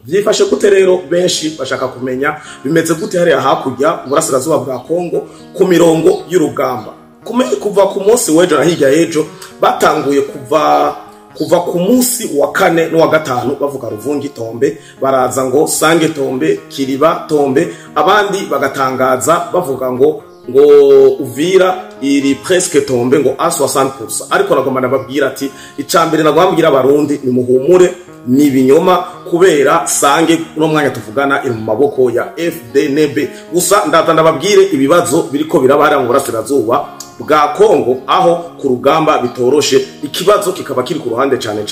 byifashe gute rero benshi bashaka kumenya bimeze gute hariya hakurya uburasirazuba bwa Kongo ku mirongo y'urugamba kuva ku munsi w'ejo na hirya y'ejo batanguye kuva ku munsi wa kane n'uwa gatanu bavuga Ruvungi tombe baraza ngo Sange tombe Kiriba tombe abandi bagatangaza bavuga ngo Uvira iri presque tombe ngo a 60%, ariko nagomba nababwira ati icambere nagwambwira abarundi ni muhumure ni binyoma kubera Sange no mwanya tuvugana iri mu maboko ya FDNB. Gusa ndababwire ibibazo biriko birabara mu burasirazuba bwa Kongo aho ku rugamba bitoroshe, ikibazo kikaba kiri ku ruhande cyane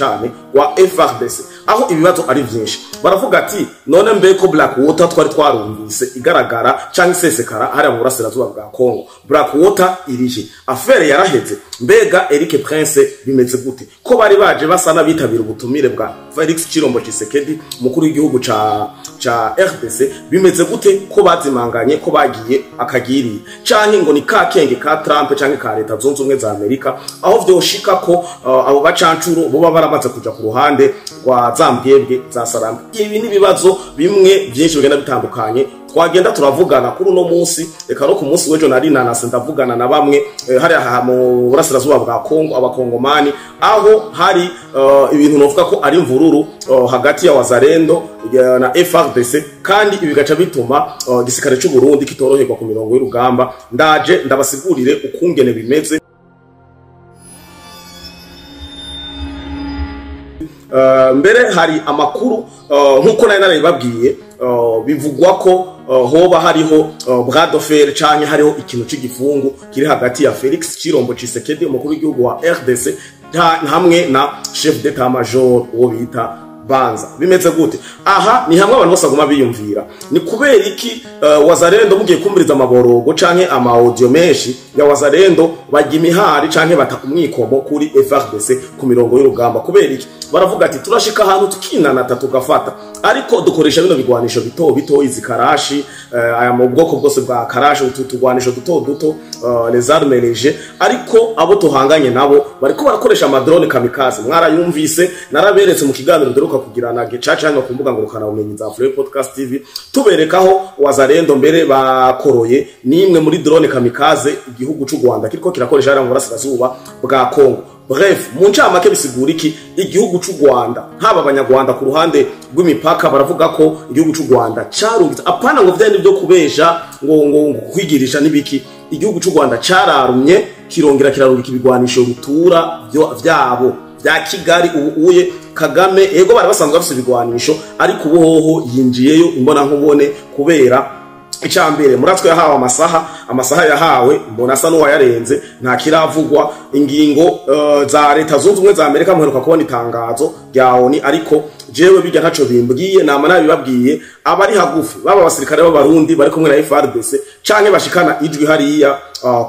wa FRDC aho ibibazo ari byinshi. Baravuga ati none mbeko Black Water twari twarumvise igaragara cyangwa isesekara hari mu burasirazuba bwa Kongo, Black Water irihe? Affaire yaraheze, mbega Eric Prince bimeze gute ko bari baje basana bitabira ubutumire bwa Felix Chilombo Tshisekedi mukuru w'igihugu ca RDC, bimeze gute ko bazimanganye ko bagiye akagiri canke ngo ni kakenge ka Trump canke ka leta zunze ubumwe za Amerika aho vyoshika ko abo bacancuro bo baramaze kuja ku ruhande rwa zambwebwe za Sarambe. Ibi ni bibazo bimwe byinshi bigenda bitandukanye twagenda turavugana kuri uno munsi. Reka no ku munsi w'ejo nari nanase ndavugana na bamwe hari aha mu burasirazuba bwa Kongo abakongomani aho hari ibintu novuga ko ari imvururu hagati ya Wazalendo na FRDC, kandi ibi gaca bituma igisirikare cy'u Burundi kitoroherwa ku mirongo y'urugamba. Ndaje ndabasigurire ukungene bimeze. Mbere hari amakuru nkuko nari narabibabwiye bivugwa ko hoba hariho bradofere canke hariho ikintu cy'igifungu kiri hagati ya Felix Chilombo Tshisekedi umukuru w'igihugu wa RDC hamwe na chef d'état major wo bita Banza. Bimeze gute? Aha ni hamwe abantu bose aguma biyumvira ni kubera iki Wazalendo mugiye kumviriza amaborogo canke ama audio menshi ya Wazalendo bajya imihari canke batakumwikomo kuri FRDC ku mirongo y'urugamba. Kubera iki? Baravuga ati turashika ahantu tukinanata tugafata, ariko dukoresha bino bigwanisho bito izikarashi aya mu bwoko bwose bwa karashi utugwanisho duto les armes légers, ariko abo tuhanganye nabo bariko barakoresha amadrone kamikaze. Mwarayumvise naraberetse mu kiganiro duruka kugirana gicaca hano kumbuga ngurukana umenyi za Free Podcast TV tuberekaho Wazalendo mbere bakoroye nimwe muri drone kamikaze igihugu cy'u Rwanda kiriko kirakoresha ara mu burasirazuba bwa Kongo. Bref, mu ncamake bisigura iki? Igihugu cy'u Rwanda haba abanyarwanda ku ruhande rw'imipaka baravuga ko igihugu cy'u Rwanda carungitse apana ngo vyende byo kubesha ngo kwigirisha nibiki. Igihugu cy'u Rwanda cararumye kirongera kirarungika ibigwanisho rutura vyabo bya Kigali. Ubuye Kagame ego bari basanzwe bafite ibigwanisho, ariko ubuhoho yinjiyeyo imbona nkubone kubera icambere muratwe yahawe amasaha yahawe mbona asa n'uwayarenze nta kiravugwa. Ingingo za leta zunze ubumwe za Amerika muheruka kubona itangazo rya ONU, ariko jewe bijya ntaco bimbwiye nama nabibabwiye abari hagufi baba basirikare b'abarundi bari kumwe na FRDC canke bashikana ijwi hariya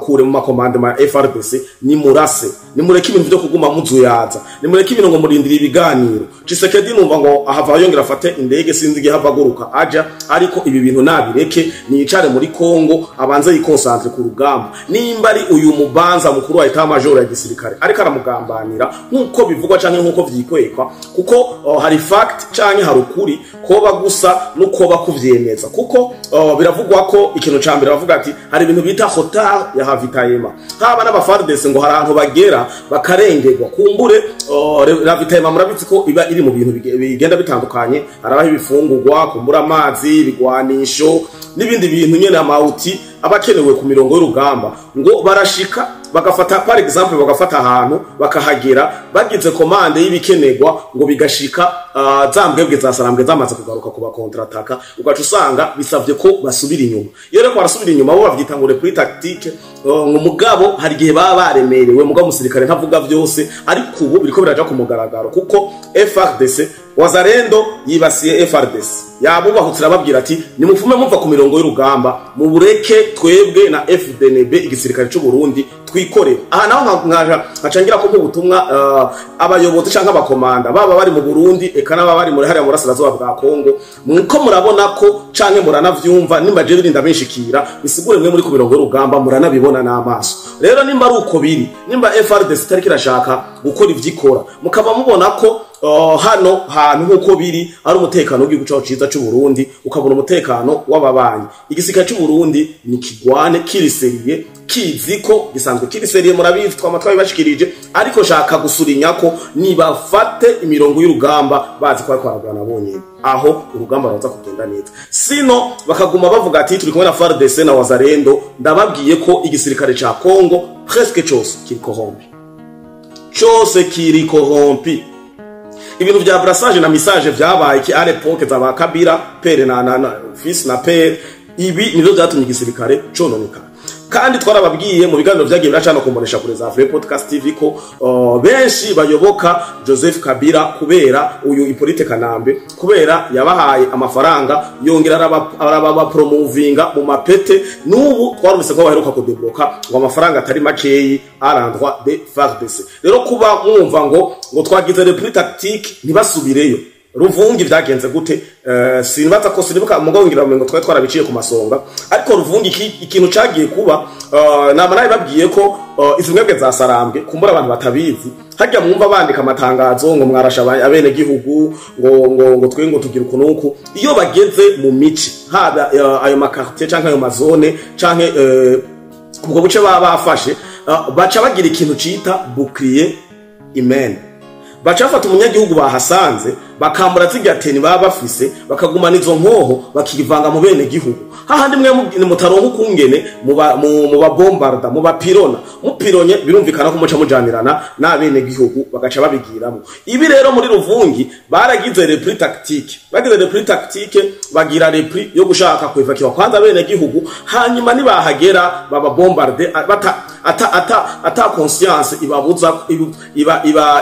kure mu makomande ma FRDC ni murase nimureke ibintu byo kuguma muzuyaza, nimureke ibintu ngo murindira ibiganiro. Tshisekedi numva ngo ahava yongera afate indege sinzi gihe havaguruka aja, ariko ibi bintu nabireke nicare muri Kongo abanze yikonsantre ku rugamba. Nimba ari uyu mubanza mukuru wa etat major ya gisirikare ariko aramugambanira nkuko bivugwa canke nkuko vyikwekwa, kuko hari fact canke hari ukuri koba gusa nuko bakuvyemeza, kuko biravugwa ko ikintu cambere bavuga ati hari ibintu bita hotel ya havitayema haba n'abafardese ngo harantu bagera bakarengerwa kumbure ravitayema murabitse ko iba iri mu bintu bigenda bitandukanye, harabaho ibifungurwa kumbura amazi bigwanisho n'ibindi bintu nyene amauti abakenewe ku mirongo y'urugamba ngo barashika bagafata par exemple bagafata ahantu bakahagera bagize komande y'ibikenerwa ngo bigashika zambwebwe za Sarambwe zamaze kugaruka kuba kontrataka, ugaca usanga bisavye ko basubira inyuma. Iyo rero barasubira inyuma bo bavyita ngo repris tactique ngo mugabo hari gihe baba baremerewe mugabo musirikare ntavuga vyose, ariko ubu biriko biraja ku mugaragaro kuko FRDC Wazalendo yibasiye FRDC yabubahutira babwira ati nimufume muva ku mirongo y'urugamba mu bureke twebwe na FDNB igisirikare cy'u Burundi twikore. Aha naho nkacangira ko ubutumwa abayobozi canke abakomanda baba bari mu Burundi eka naba bari muri hariya mu burasirazuba bwa Kongo, muko murabona ko canke muranavyumva nimba je birinda bishikira bisigure mwe muri ku mirongo y'urugamba muranabibona n'amaso. Rero nimba ari uko biri, nimba FRDC tariki irashaka gukora ivyikora mukaba mubona ko hano hantu nkuko biri ari umutekano w'igihugu cyacu ciza cy'u Burundi ukabona umutekano w'ababanyi igisirikare cy'u Burundi ni kigwane kiriseriye kiziko gisanzwe kiriseriye murabizi twamatwa bibashikirije ariko shaka gusurinya ko nibafate imirongo y'urugamba bazi ko aragwana bonyene aho urugamba ruza kugenda neza sino bakaguma bavuga ati turi kumwe na FARDC na Wazalendo ndababwiye ko igisirikare ca Kongo presque cyose kiri corrompi ibintu vya brassage na message vyabaye ki à l'époque za ba Kabila pere na fils na pere ibi nivyo byatumye igisirikare cononeka kandi twarababwiye mu biganiro vyagiye biracana kumbonesha kure za Free Podcast TV ko benshi bayoboka Joseph Kabila kubera uyu Hippolyte Kanambe kubera yabahaye amafaranga yongera araba promovinga mu mapete n'ubu twarumvise ko baheruka kudebloka ngo amafaranga atari makeyi à l'endroit de FARDC rero kuba mwumva ngo twagize repris tactique ntibasubireyo Ruvungi vyagenze gute sinibata ko sinibuka mugongira ngo twari twarabiciye ku masonga ariko Ruvungi ikintu cagiye kuba namara babwiye ko izimwebwe za Sarambwe kumbura abantu batabizi hajya mwumva bandika amatangazo ngo mwarasha abene gihugu ngo twengo tugira ukunuku iyo bageze mu mici haba ayo makartier canke ayo mazone canke ubwo buce bafashe baca bagira ikintu cita bouclier humain bacafata umunyagihugu bahasanze bakambura zigateni baba bafise bakagumana izo nkoho bakivanga mu bene gihugu hahandi mwe mutaronka kungene mu bombarda mu bapirona mupironye birumvikana ko muca mujanirana na bene gihugu bagaca babigiramo ibi rero muri Ruvungi baragize repris tactique bagira repris yo gushaka kwivakiwa kwanza bene gihugu hanyuma nibahagera baba bombarde ata conscience ibabuza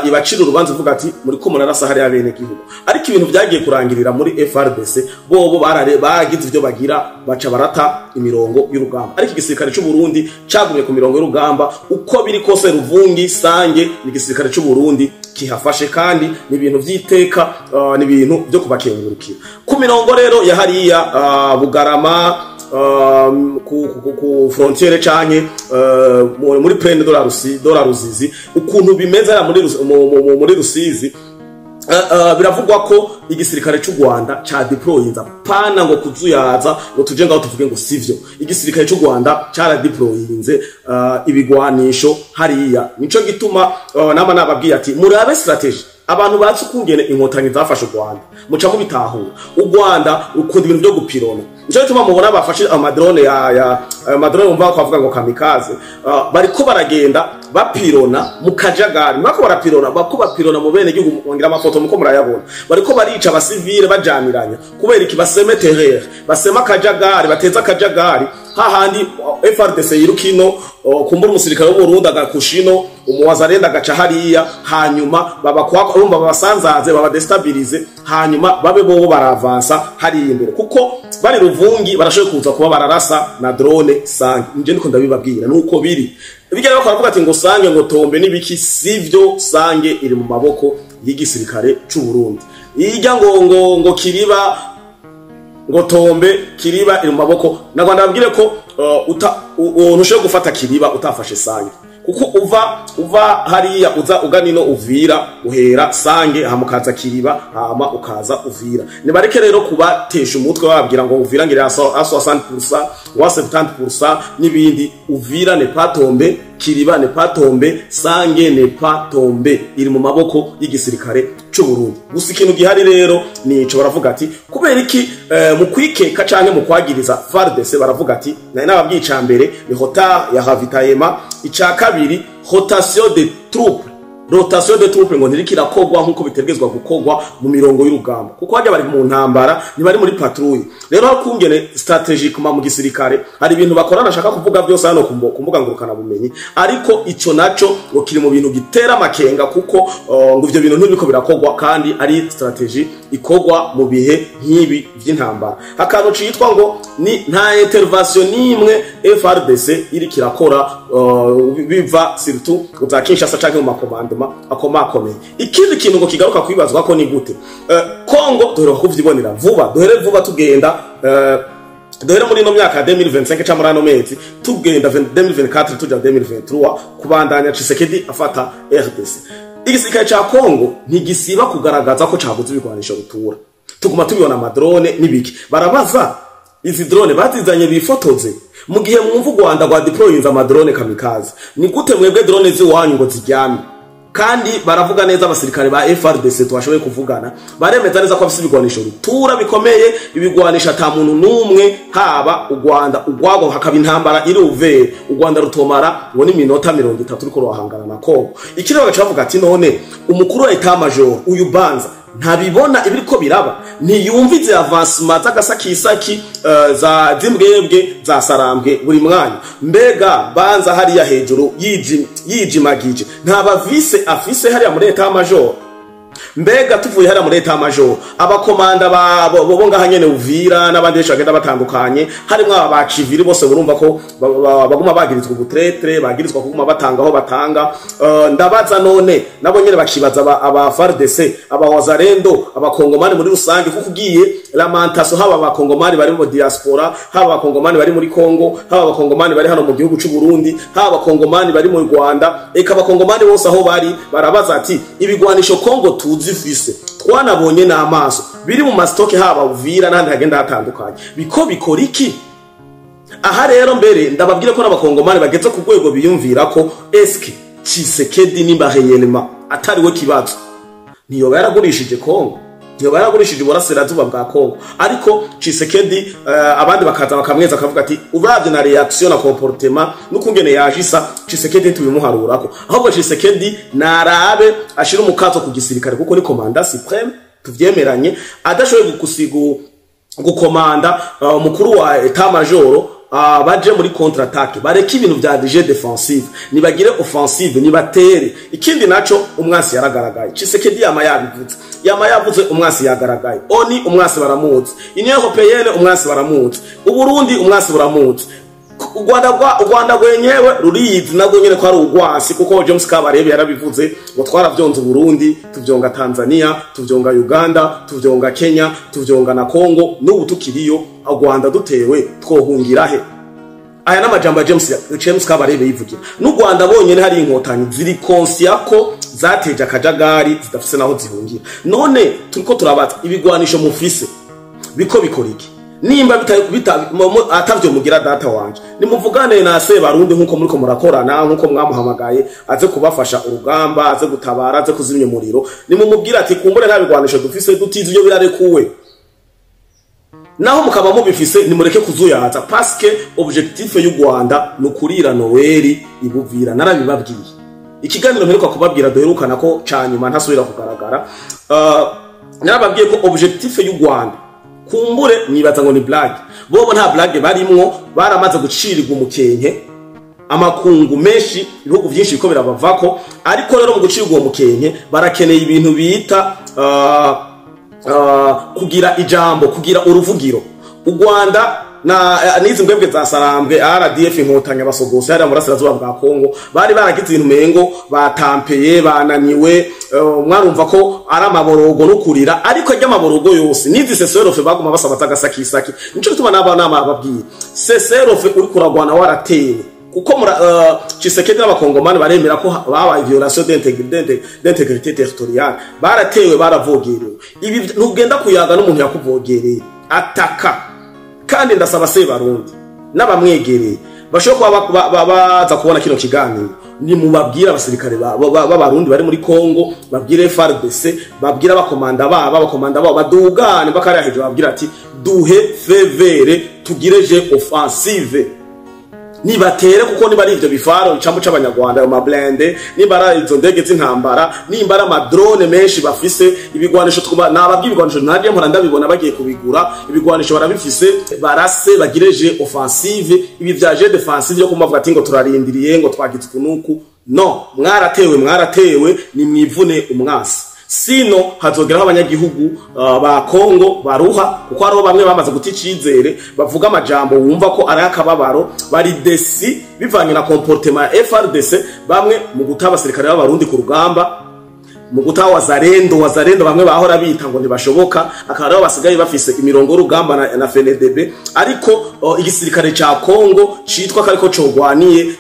ibacira urubanza uvuga ati muri ko munarasa hari abene gihugu ariko ibintu byagiye kurangirira muri FARDC bobo bagize ivyo bagira baca barata imirongo y'urugamba ariko igisirikare cy'u Burundi cagumye ku mirongo y'urugamba uko biri kose Ruvungi Sange ni igisirikare cy'u Burundi kihafashe kandi ni ibintu vy'iteka ni ibintu byo kubakengurukira ku mirongo rero ya hariya Bugarama ku frontiere canke muri plaine de la Rusizi ukuntu bimeze muri Rusizi biravugwa ko igisirikare cy'u Rwanda ca deployinza pana ngo kuzuyaza ngo tuje ngaho tuvuge ngo sivyo igisirikare cy'u Rwanda cara deployinze ibigwanisho hariya nico gituma nama nababwiye ati murabe strategy abantu batse kungene inkotanyi zafashe u Rwanda muca mu bitahura u Rwanda ukunda ibintu byo gupirona nico gituma mubona bafashe amadrone ya amadrone umva ko avuga ngo kamikaze bariko baragenda bapirona mu kajagari bako barapirona bako bapirona mu bene gihugu ngira amafoto muko murayabona bariko barica abasivile bajamiranya kubera iki baseme terreur basema kajagari bateza kajagari hahandi FARDC yirukino kumbura umusirikare w'u Burundi agakushino umuwazarenda gaca hariya hanyuma babakwako urumva babasanzaze babadestabilize hanyuma babe bobo baravansa hari imbere kuko bari Ruvungi barashoye kuza kuba bararasa na drone Sange nje ndiko ndabibabwira nuko biri bigera bakavuga ati ngo Sange ngo tombe nibiki sivyo Sange iri mu maboko y'igisirikare cy'u Burundi ijya ngo kiriba ngo tombe kiriba iri mu maboko nagwanda babwire ko ntushoye gufata kiriba utafashe Sange kuko uva hariya uza uganino uvira uhera Sange hamukaza kiriba hama ukaza uvira nibareke rero kubatesha umutwe babwira ngo uvira ngira 60% wa 70% nibindi uvira ne patombe kiriba ne patombe Sange ne patombe iri mu maboko y'igisirikare cy'u Burundi gusa ikintu gihari rero nico baravuga ati kubera iki mu kwikeka canke mu kwagiriza FARDC baravuga ati nababwiye icambere ni hota ya ravitaillement ica kabiri rotation de troupes ngo ntirikira kogwa nkuko bitergezwa gukogwa mu mirongo y'urugamba kuko hajya bari mu ntambara ntibari muri patrouille rero hakungene strategiquement mu gisirikare hari ibintu bakorana shaka kuvuga byose hano kumbuga ngurukana bumenyi ariko ico naco ngo kiri mu bintu gitera makenga kuko ngo ivyo bintu ntibiko birakogwa kandi ari strategy ikogwa mu bihe nk'ibi by'intambara hakantu citwa ngo ni nta intervention nimwe FARDC iri kirakora biva surtout za Kinshasa canke mu makomando akomakomeye ikindi kintu ngo kigaruka kwibazwa ko ni gute Kongo duhera kuvyibonera vuba tugenda duhere muri no myaka 2025 cyangwa muri mezi tugenda 2024 tuja 2023 kubandanya Tshisekedi afata RDC igisirikare ca Kongo ntigisiba kugaragaza ko caguze ibigwanisho rutura. Tuguma tubibona amadrone nibiki. Barabaza izi drone batizanye bifotoze mu gihe mwumva u Rwanda rwa deployinza amadrone kamikaze. Ni gute mwebwe drone ziwanyu ngo ziryame? Kandi baravuga neza abasirikare ba FRDC twashoboye kuvugana baremeza neza ko bafite ibigwanisho rutura bikomeye, ibigwanisha ata muntu numwe haba u Rwanda ugwago hakaba intambara iri uvere u Rwanda rutomara ngo ni minota 30 uriko ruhangana na Kongo. Ikirego cyavuga ati none umukuru wa etat major uyu Banza ntabibona ibiriko biraba, ntiyumvize avancement z'agasakisaki za zimbwebwe za sarambwe buri mwanya. Mbega Banza hariya hejuru yijimagije ntaba vice afise hariya muri etat major. Mbega tuvuye hariya muri etat major abakomanda bo ngaha nyene Uvira n'abandi benshi bagenda batandukanye harimwo aba civili bose burumva ko baguma bagirizwa ubutretre, bagirizwa kuguma batanga aho batanga. Ndabaza none nabo nyene bakibaza aba FARDC, aba wazarendo, abakongomani muri rusange kuko ugiye lamentation haba abakongomani bari mu diaspora, haba abakongomani bari muri Kongo, haba abakongomani bari hano mu gihugu cy'u Burundi, haba abakongomani bari mu Rwanda, eka abakongomani bose aho bari barabaza ati ibigwanisho Kongo tuzifise twanabonye n'amaso biri mu mastoke haba Uvira n'ahandi hagenda hatandukanye biko bikora iki? Aha rero mbere ndababwire ko n'abakongomani bageze ku rwego biyumvira ko eske Tshisekedi nimba réellement atari we kibazo, niyo yaragurishije Kongo, niyo yaragurishije burasirazuba bwa Kongo. Ariko Tshisekedi abandi bakaza bakamweza akavuga ati uravye na reaction na comportement n'ukungene yajisa Tshisekedi tubimuharurako, ahubwo Tshisekedi narabe ashira umukazo ku gisirikare kuko ni commandant supreme tuvyemeranye, adashoboye gukomanda umukuru wa etat major baje muri contre attaque bareka ibintu bya dige defensive nibagire offensive nibatere. Ikindi naco umwasi yaragaragaye, Tshisekedi yama yavuze umwasi yagaragaye, oni umwasi baramuzi, Union Européenne umwasi baramuzi, Uburundi umwasi baramuzi, u Rwanda gwenyewe rurizi nabwo nyene ko ari ugwasi kuko James Kabarebe yarabivuze ngo twaravyonze Burundi, tuvyonga Tanzania, tuvyonga Uganda, tuvyonga Kenya, tuvyonga na Kongo, n'ubu tukiriyo u Rwanda dutewe twohungira he? Aya n'amajambo ya James Kabarebe yivugira. N'u Rwanda bonyene hari inkotanyi ziri conscient ko zateje akajagari zidafise naho zihungira. None turiko turabaza ibigwanisho mufise biko bikoriki? Nimba atavyo mugira data wanje nimuvugane na se Barundi nkuko muriko murakorana, nkuko mwamuhamagaye aze kubafasha urugamba, aze gutabara, aze kuzimya umuriro, nimumubwira ati kumbure nta bigwanisho dufise dutize ibyo birarekuwe, naho mukaba mubifise nimureke kuzuyaza parce que objectif y'u Rwanda nukurira Noel ibuvira. Narabibabwiye ikiganiro mperuka kubabwira duherukana ko canyuma ntasubira kugaragara. Narababwiye ko objectif y'u Rwanda kumbure nibaza ngo ni blague, bobo nta blague barimwo, baramaze gucirirwa umukenke amakungu menshi, ibihugu byinshi biko birabavako. Ariko rero mu gucirirwa umukenke barakeneye ibintu bita kugira ijambo, kugira uruvugiro. U Rwanda na nizi mbwebwe za sarambwe RDF inkotanya basogose hari amurasirazuba bwa Kongo bari baragize ibintu mengo batampeye bananiwe. Mwarumva ko ari amaborogo no kurira, ariko ajya amaborogo yose nizi seserofe baguma basaba agasakisaki. Nico gituma n'abana bababwiye seserofe uri kuragwana warateye kuko Tshisekedi n'abakongomani baremera ko babaye violation d'intégrité territoriale, baratewe baravogerewe. Ibi ntugenda kuyaga n'umuntu yakuvogereye ataka. Kandi ndasaba se Barundi n'abamwegereye bashobora baza kubona kino kiganiro, ni mubabwira abasirikare b'Abarundi bari muri Kongo, babwire FARDC, babwira abakomanda babo badugane bakari hejuru, babwira ati duhe fevere tugireje offensive nibatere, kuko niba ari ivyo bifaro icambu c'abanyarwanda yo mablende, niba ari izo ndege z'intambara, niba ari amadrone menshi bafise, ibigwanisho nababwiye ibigwanisho naje mpora ndabibona bagiye kubigura, ibigwanisho barabifise barase bagireje offensive. Ibi vyaje defensive yo kumavuga ati ngo turarindiriye ngo twagize kunuku, no, mwaratewe ni mwivune umwasi. Sino hazogeraho abanyagihugu ba Kongo baruha, kuko ariho bamwe bamaze guta icizere, bavuga amajambo wumva ko ari akababaro, bari desi bivanye na comportement ya FRDC, bamwe mu guta abasirikare b'Abarundi ku rugamba, mu guta wazarendo bamwe bahora bita ngo ntibashoboka, akaba rero basigaye bafise imirongo y'urugamba na FNDB. Ariko igisirikare ca Kongo citwa kariko cogwaniye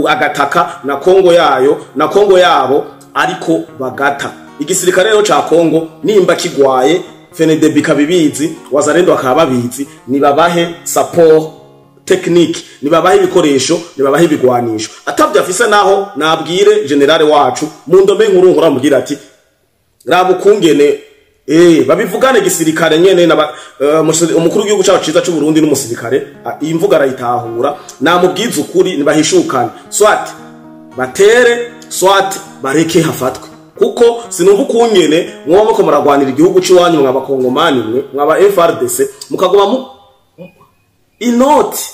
agataka na Kongo yabo ariko bagata. Igisirikare rero ca Kongo nimba kigwaye FNDB kabibizi, wazalendo akababizi, nibabahe support technique, nibabahe ibikoresho, nibabahe ibigwanisho. Atavya afise naho nabwire generale wacu mu ndome nkuru nkora mugira ati rabukungene babivugane gisirikare nyene na umukuru w'igihugu cyacu ciza cy'u Burundi n'umusirikare iyi mvuga arayitahura namubwiza ukuri nibahishukane swat batere swat bareke hafatwe kuko sinumva ukungene mwoba ko muragwanira igihugu cy'iwanyu mw'abakongomani mwe mw'aba FRDC mukaguma mu inoti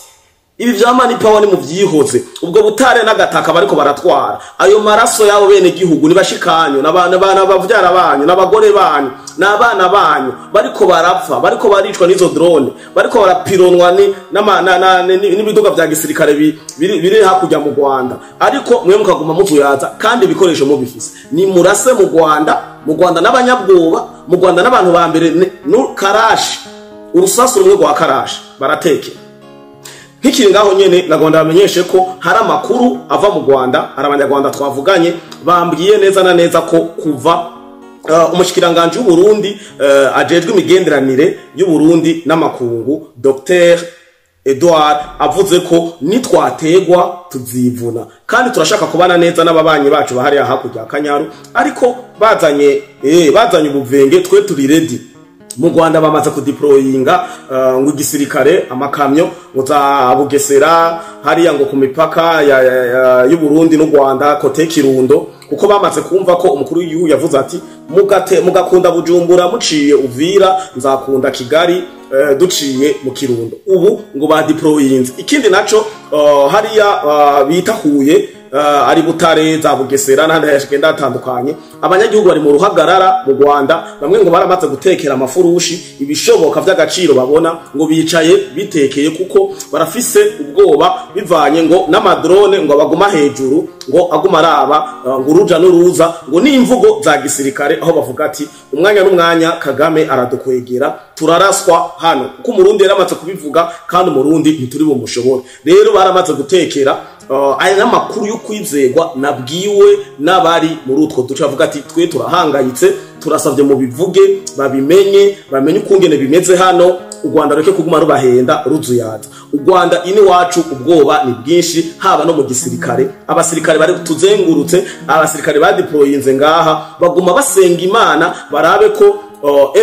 ibi vyamani power ni muvyihoze ubwo butare n'agataka bariko baratwara ayo maraso yabo bene gihugu nibashikanyo n'abana bavyara banyu n'abagore banyu n'abana banyu bariko barapfa bariko baricwa n'izo drone bariko barapironwa n'ibiduga vya gisirikare biri hakurya mu Rwanda ariko mwe mukaguma muzuyaza kandi ibikoresho mu bifise ni murase mu Rwanda n'abanyabwoba mu Rwanda n'abantu ba mbere karashi urusasu rumwe rwa karashi baratekera hikiri ngaho nyene nagomba bamenyeshe ko hari amakuru ava mu Rwanda arabanyarwanda twavuganye bambwiye neza na neza ko kuva umushikiranganje w'u Burundi ajejwe imigenderanire y'u Burundi n'amakungu Dr Edouard avuze ko nitwategwa tuzivuna kandi turashaka kubana neza n'ababanyi bacu bahari hakurya Kanyaru ariko bazanye ubuvenge twe turi ready mu Rwanda bamaze kudeployinga ngo igisirikare amakamyo za Bugesera hariya ngo ku mipaka y'u Burundi n'u Rwanda kote Kirundo kuko bamaze kumva ko umukuru w'igihugu yavuze ati mugakunda Bujumbura muciye Uvira nzakunda Kigali duciye mu Kirundo ubu ngo ba deployinze ikindi naco hariya bitahuye ari Butare za Bugesera n'ahandi hashigenda hatandukanye abanyagihugu bari mu ruhagarara mu Rwanda bamwe ngo baramaze gutekera amafurushi ibishoboka vy'agaciro babona ngo bicaye bitekeye kuko barafise ubwoba bivanye ngo n'amadrone ngo baguma hejuru ngo aguma araba ngo uruja n'uruza ngo n'imvugo za gisirikare aho bavuga ati umwanya n'umwanya Kagame aradukwegera turaraswa hano kuko umurundi yaramaze kubivuga kandi umurundi ntituri bumushobora rero baramaze gutekera aya n'amakuru yo kwizegwa nabwiwe n'abari muri utwo duce bavuga ati twe turahangayitse turasavye mu bivuge bamenye ukungene bimeze hano u Rwanda reke kuguma rubahenda ruzuyaza u Rwanda ini wacu ubwoba ni bwinshi haba no mu gisirikare abasirikare bari tuzengurutse abasirikare badeployinze ngaha baguma basenga Imana barabe ko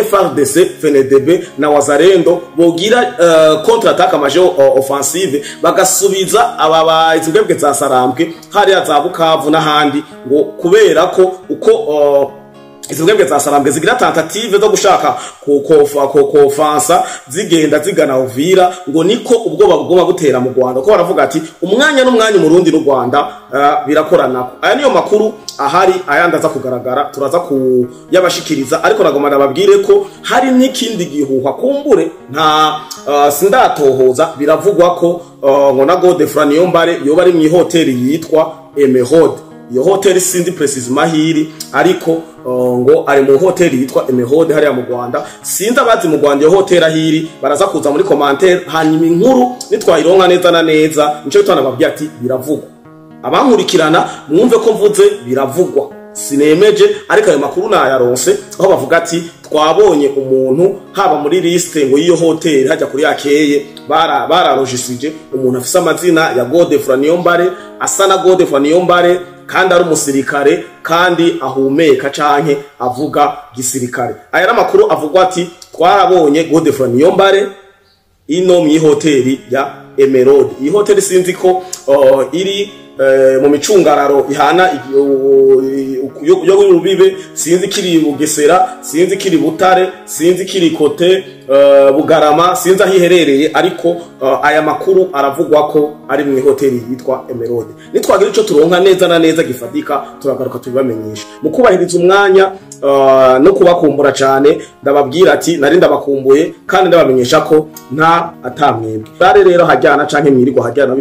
FRDC, FNDB na wazalendo bogira contre-attaque amajo offensive bagasubiza izibwebwe za Sarambwe hariya za Bukavu n'ahandi ngo kubera ko uko izibwebwe za Sarambwe zigira tentative zo gushaka kofansa zigenda zigana Uvira ngo niko ubwoba bugoma butera mu Rwanda ko baravuga ati umwanya n'umwanya Murundi n'u Rwanda birakoranako aya niyo makuru ahari ayandaza kugaragara turaza ku yabashikiriza ariko nagoma nababwire ko hari n'ikindi gihuha kumbure nta sindatohoza biravugwa ko ngo na Godefroid Niyombare yo bari mu hoteli yitwa Emerode iyo hoteli sindi precise mahiri ariko ngo ari mu hoteli yitwa Emerode hariya mu Rwanda sinza bazi mu Rwanda iyo hoteli ahiri baraza kuza muri commentaire hanyuma inkuru nitwayironka neza na neza nico bitana babwiye ati biravugwa abankurikirana mwumve ko mvuze biravugwa sinemeje ariko ayo makuru nayaronse aho bavuga ati twabonye umuntu haba muri liste ngo iyo hoteli hajya kuri yakeye bararojisije umuntu afise amazina ya Godefroid Niyombare asa na Godefroid Niyombare kandi ari umusirikare kandi ahumeka canke avuga gisirikare aya n'amakuru avugwa ati twarabonye Godefroid Niyombare ino mu hoteli ya Emerode iyi hoteli sinzi ko iri mu micungararo ihana yo urubibe sinzi kiri Bugesera sinzi kiri Butare sinzi kiri kote Bugarama sinzi ahiherereye ariko aya makuru aravugwa ko ari mu hoteli yitwa Emerode nitwagira ico turonka neza na neza gifadika turagaruka tubibamenyesha mu kubahiriza umwanya no kubakumbura cyane ndababwira ati nari ndabakumbuye kandi ndabamenyesha ko nta atamwebwe bare rero hajyana canke mwirirwa hajyana